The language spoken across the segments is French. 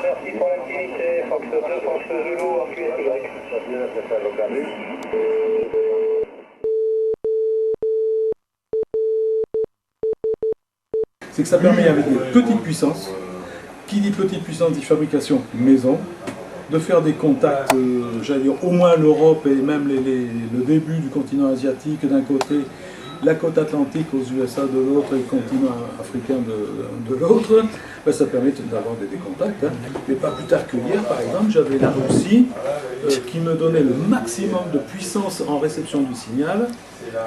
Merci pour l'activité. Fox 2, Fox Zulu, en QSY. C'est que ça permet avec des petites puissances, qui dit petite puissance dit fabrication maison, de faire des contacts, j'allais dire au moins l'Europe et même le début du continent asiatique d'un côté, la côte atlantique aux USA de l'autre et le continent africain de l'autre, ben ça permet d'avoir des contacts. Hein. Mais pas plus tard que hier, par exemple, j'avais la Russie qui me donnait le maximum de puissance en réception du signal,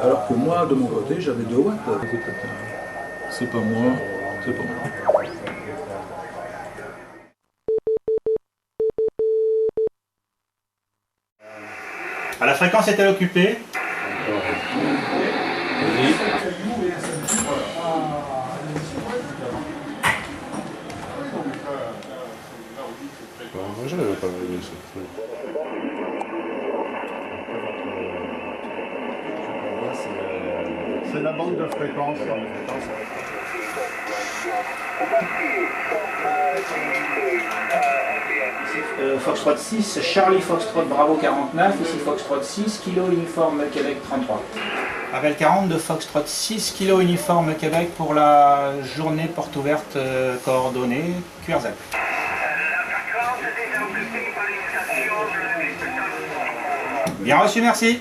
alors que moi, de mon côté, j'avais 2 watts. C'est pas moi, c'est pas moi. À la fréquence est-elle occupée? Moi je n'avais pas vu ce truc. C'est la bande de fréquence. Foxtrot 6, Charlie Foxtrot Bravo 49, ici Foxtrot 6, Kilo Uniforme Québec 33. Appel 40 de Foxtrot 6, Kilo Uniforme Québec pour la journée porte ouverte coordonnée QRZ. Bien reçu, merci.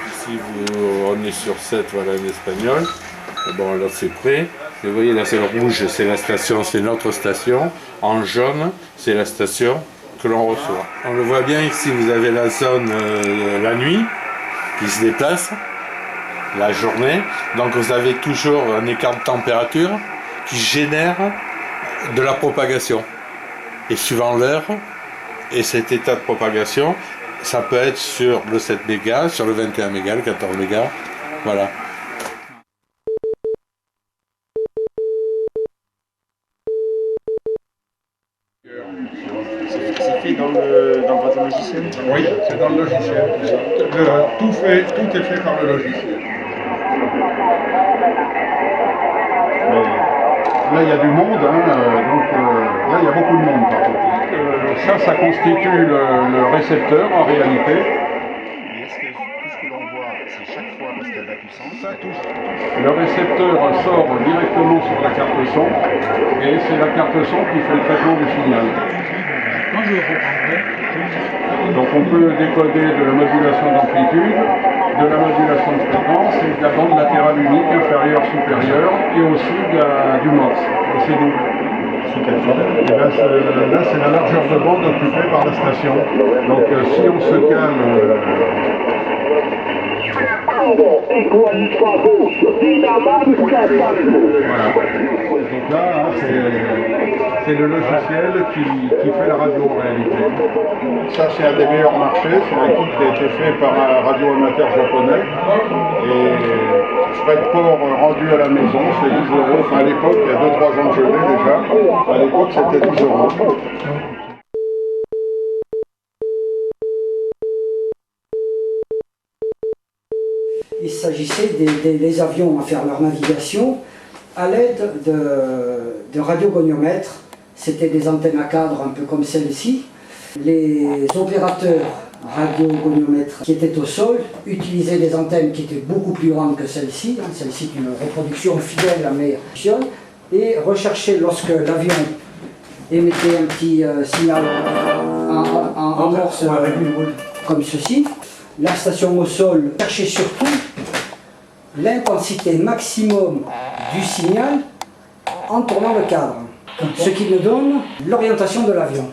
Ici on est sur 7, voilà en espagnol. Et bon là c'est prêt. Et vous voyez là c'est le rouge, c'est la station, c'est notre station. En jaune, c'est la station que l'on reçoit. On le voit bien ici, vous avez la zone la nuit qui se déplace, la journée. Donc vous avez toujours un écart de température qui génère de la propagation. Et suivant l'heure et cet état de propagation, ça peut être sur le 7 mégas, sur le 21 mégas, le 14 mégas, voilà. C'est fait dans votre logiciel? Oui, c'est dans le logiciel. Tout est fait par le logiciel. Là, il y a du monde, hein, donc là, il y a beaucoup de monde par contre. Ça constitue le récepteur en réalité. Mais est-ce que tout ce que l'on voit, c'est chaque fois parce qu'il y a de la puissance? Ça touche. Le récepteur sort directement sur la carte son et c'est la carte son qui fait le traitement du signal. Donc on peut décoder de la modulation d'amplitude, de la modulation de fréquence et de la bande latérale unique inférieure, supérieure et aussi du MOX. C'est nous. Sous quelle forme? Et ben, là c'est la largeur de bande occupée par la station. Donc si on se calme... Voilà. Donc là, hein, c'est le logiciel qui fait la radio en réalité. Ça, c'est un des meilleurs marchés. C'est un kit qui a été fait par un radio-amateur japonais. Et frais de port rendu à la maison, c'est 10 €. Enfin, à l'époque, il y a 2-3 ans que je l'ai déjà. À l'époque, c'était 10 €. Il s'agissait des avions à faire leur navigation à l'aide de radiogoniomètres. C'était des antennes à cadre un peu comme celle-ci. Les opérateurs radiogoniomètres qui étaient au sol utilisaient des antennes qui étaient beaucoup plus grandes que celle-ci. Celle-ci est une reproduction fidèle mais fonctionne. Et recherchaient lorsque l'avion émettait un petit signal en morse comme ceci. La station au sol cherchait surtout l'intensité maximum du signal en tournant le cadre, ce qui me donne l'orientation de l'avion.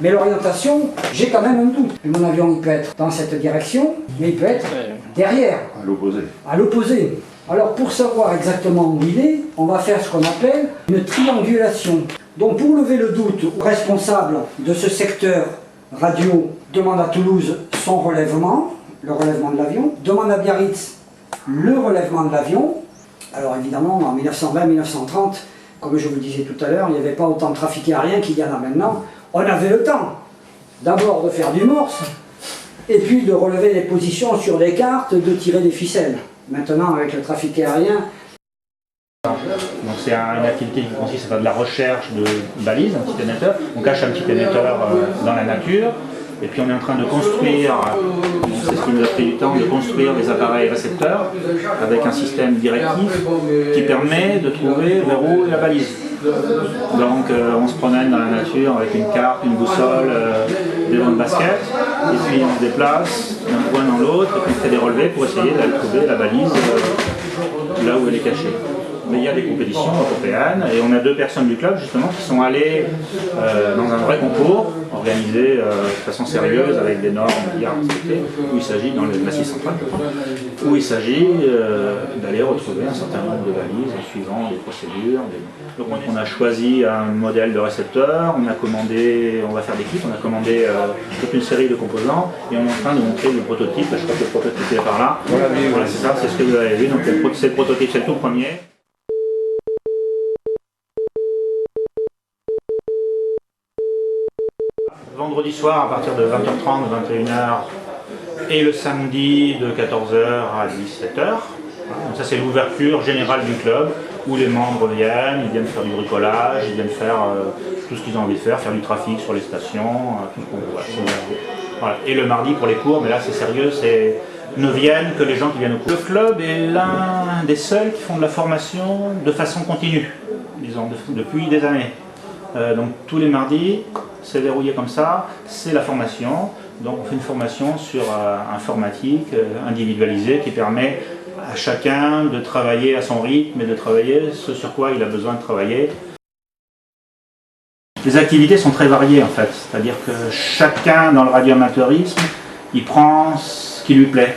Mais l'orientation, j'ai quand même un doute. Mon avion, il peut être dans cette direction, mais il peut être derrière. À l'opposé. À l'opposé. Alors pour savoir exactement où il est, on va faire ce qu'on appelle une triangulation. Donc pour lever le doute au responsable de ce secteur radio, demande à Toulouse son relèvement, le relèvement de l'avion, demande à Biarritz le relèvement de l'avion. Alors évidemment, en 1920-1930, comme je vous le disais tout à l'heure, il n'y avait pas autant de trafic aérien qu'il y en a maintenant. On avait le temps d'abord de faire du morse, et puis de relever les positions sur les cartes, de tirer des ficelles. Maintenant, avec le trafic aérien, donc c'est une activité qui consiste à faire de la recherche de balises, anti-émetteurs. On cache un petit émetteur dans la nature, et puis on est en train de construire, c'est ce qui nous a pris du temps, de construire des appareils récepteurs avec un système directif qui permet de trouver vers où est la balise. Donc on se promène dans la nature avec une carte, une boussole, des bancs de basket, et puis on se déplace d'un point dans l'autre, et puis on fait des relevés pour essayer d'aller trouver la balise là où elle est cachée. Mais il y a des compétitions européennes et on a 2 personnes du club justement qui sont allées dans un vrai concours organisé de façon sérieuse avec des normes bien respectées, où il s'agit dans le Massif central, où il s'agit d'aller retrouver un certain nombre de balises en suivant des procédures. Donc on a choisi un modèle de récepteur, on va faire des kits, on a commandé toute une série de composants et on est en train de montrer le prototype. Je crois que le prototype est par là. Voilà, c'est ça, c'est ce que vous avez vu. Donc c'est le prototype, c'est le tout premier. Vendredi soir à partir de 20h30, 21h et le samedi de 14h à 17h. Donc ça c'est l'ouverture générale du club où les membres viennent, ils viennent faire du bricolage, ils viennent faire tout ce qu'ils ont envie de faire du trafic sur les stations, voilà. Et le mardi pour les cours, mais là c'est sérieux, ne viennent que les gens qui viennent au cours. Le club est l'un des seuls qui font de la formation de façon continue, disons, depuis des années. Donc tous les mardis, c'est verrouillé comme ça, c'est la formation. Donc on fait une formation sur informatique individualisée qui permet à chacun de travailler à son rythme et de travailler ce sur quoi il a besoin de travailler. Les activités sont très variées en fait, c'est-à-dire que chacun dans le radioamateurisme, il prend ce qui lui plaît.